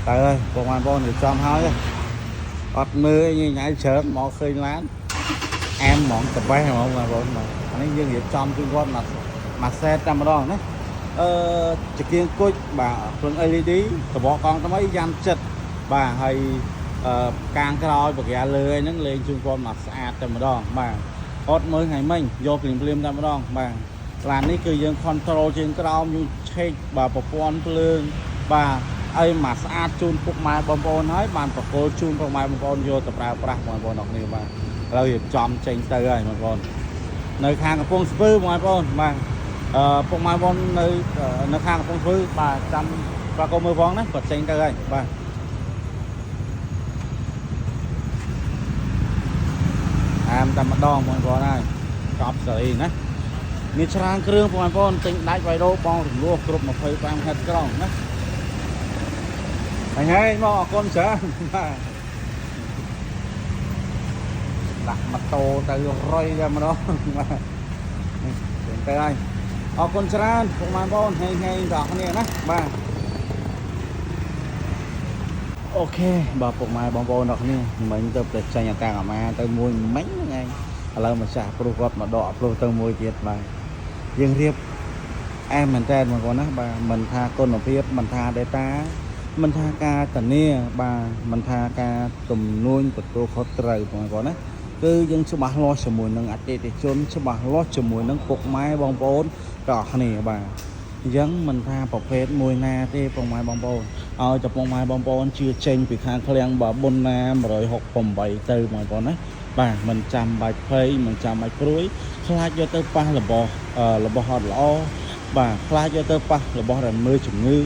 trời ơi còn mai bon thì chom hơi ọt mưa như nhảy sớm mỏ khơi lán em mọn tập bay không mà bon mà anh dương việc chom chung con mà xe trăm đòn đấy chỉ kiên cối bà phương LED tập bỏ con tao mấy gian chật bà hay càng cái đôi bậc gà lười nó lên chung con mặt sạch trăm đòn bà ọt mới ngày mình vô phim trăm đòn bà là níคือយើង control ជាងក្រោមយើង check បាទប្រព័ន្ធភ្លើងបាទអីមកស្អាតជូនពុកម៉ែបងប្អូនហើយបានប្រកល់ជូនពុកម៉ែបងប្អូនយកទៅប្រើប្រាស់បងប្អូនអរគ្នាបាទឥឡូវរៀបចំចេញទៅហើយបងប្អូននៅខាងកំពង់ស្ពឺបងប្អូនបាទពុកម៉ែបងប្អូននៅខាងកំពង់ស្ពឺបាទចាំប្រកល់មើលផងណាគាត់ចេញទៅហើយបាទអាមតែម្ដងបងប្អូនហើយកប់ស្រីណាមានច្រើនគ្រឿងបងប្អូនទិញដាច់វ៉ៃដូបងរំលោះគ្រប់25ហិតក្រុងណាអញហើយមកអរគុណច្រើនបាទដាក់ម៉ូតូទៅរុយតែម្ដងបាទទៅហើយអរគុណច្រើនបងប្អូនហេងបងប្អូនគ្នាណាបាទអូខេបាទពុកម៉ែបងប្អូនអ្នកគ្នាមិញទៅចេញតាំងអាម៉ាទៅមួយមិញហ្នឹងឯងឥឡូវម្ចាស់ព្រោះគាត់មកដកព្រោះទៅមួយទៀតបាទយើងរៀបអែមមែនតើបងប្អូនណាបាទមិនថាគុណភាពមិនថា data មិនថាការធានាបាទមិនថាការទំនួញទទួលខុសត្រូវបងប្អូនណាគឺយើងច្បាស់លាស់ជាមួយនឹងអតិថិជនច្បាស់លាស់ជាមួយនឹងពុកម៉ែបងប្អូនទាំងគ្នាបាទអញ្ចឹងមិនថាប្រភេទមួយណាទេពុកម៉ែបងប្អូនឲ្យតែពុកម៉ែបងប្អូនជឿចេញពីខាងឃ្លាំងបើបុនណា168ទៅបងប្អូនណាបាទមិនចាំបាច់ភ័យមិនចាំបាច់ព្រួយខ្លាចយកទៅប៉ះរបស់អត់ល្អបាទខ្លាចយកទៅប៉ះរបស់ដែលមើលជំងឺ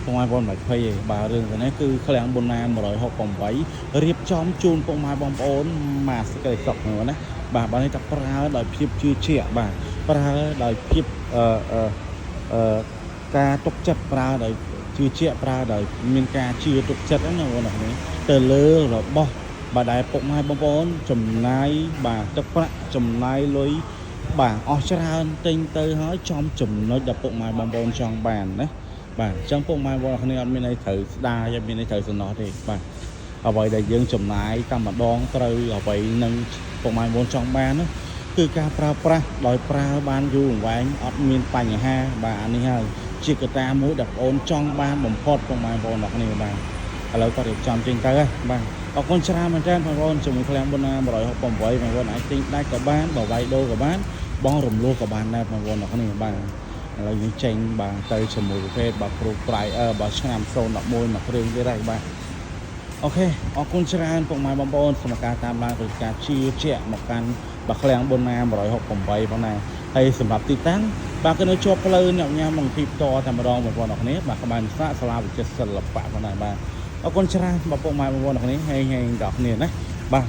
ពុកម៉ែបងប្អូនមិនភ័យទេបាទរឿងនេះគឺឃ្លាំងបុនណា168រៀបចំជូនពុកម៉ែបងប្អូនមកសេចក្តីសុខហ្នឹងណាបាទបើនេះតែប្រើដោយភាពជឿជាក់បាទប្រើដោយភាពការទុកចិត្តប្រើដោយជឿជាក់ប្រើដោយមានការជឿទុកចិត្តហ្នឹងណាបងប្អូនទៅលើរបស់បាទដែលពុកម៉ែបងប្អូនចំណាយបាទទឹកប្រាក់ចំណាយលុយបាទអស់ច្រើនទិញទៅហើយចំចំណុចដែលពុកម៉ែបងប្អូនចង់បានណាបាទអញ្ចឹងពុកម៉ែបងប្អូនគ្នាអត់មានអីត្រូវស្ដាយអត់មានអីត្រូវសំណោះទេបាទអ្វីដែលយើងចំណាយតែម្ដងត្រូវអ្វីនឹងពុកម៉ែបងប្អូនចង់បានណាគឺការប្រើប្រាស់ដោយប្រើបានយូរអង្វែងអត់មានបញ្ហាបាទអានេះហើយជាកត្តាមួយដែលបងប្អូនចង់បានបំផុតពុកម៉ែបងប្អូនអ្នកគ្នាបាទឥឡូវក៏រៀបចំចេញទៅហើយបាទអរគុណច្រើនមែនទែនបងប្អូនជាមួយឃ្លាំងបុនណា168បងប្អូនអាចទិញដាច់ក៏បានបើវាយដូរក៏បានបងរំលោះក៏បានដែរបងប្អូនអ្នកគ្នាបាទឥឡូវយើងចេញបាទទៅជាមួយប្រភេទបាទ Pro Prior បាទឆ្នាំ011មួយគ្រឿងទៀតហើយបាទអូខេអរគុណច្រើនពុកម៉ែបងប្អូនសម្រាប់ការតាមដានឬការជឿជាក់មកកាន់បាទឃ្លាំងបុនណា168ផងណាហើយសម្រាប់ទីតាំងបាទគឺនៅជាប់ផ្លូវអ្នកញ៉ាំមកទីផ្ទាល់តែម្ដងបងប្អូនអ្នកគ្នាបាទក្បែរសាលាវិទ្យាសិល្បៈផងណាបាទអរគុណច្រើនបងប្អូនម៉ែបងប្អូនអ្នកគ្នាហេងដល់គ្នាណាបាទ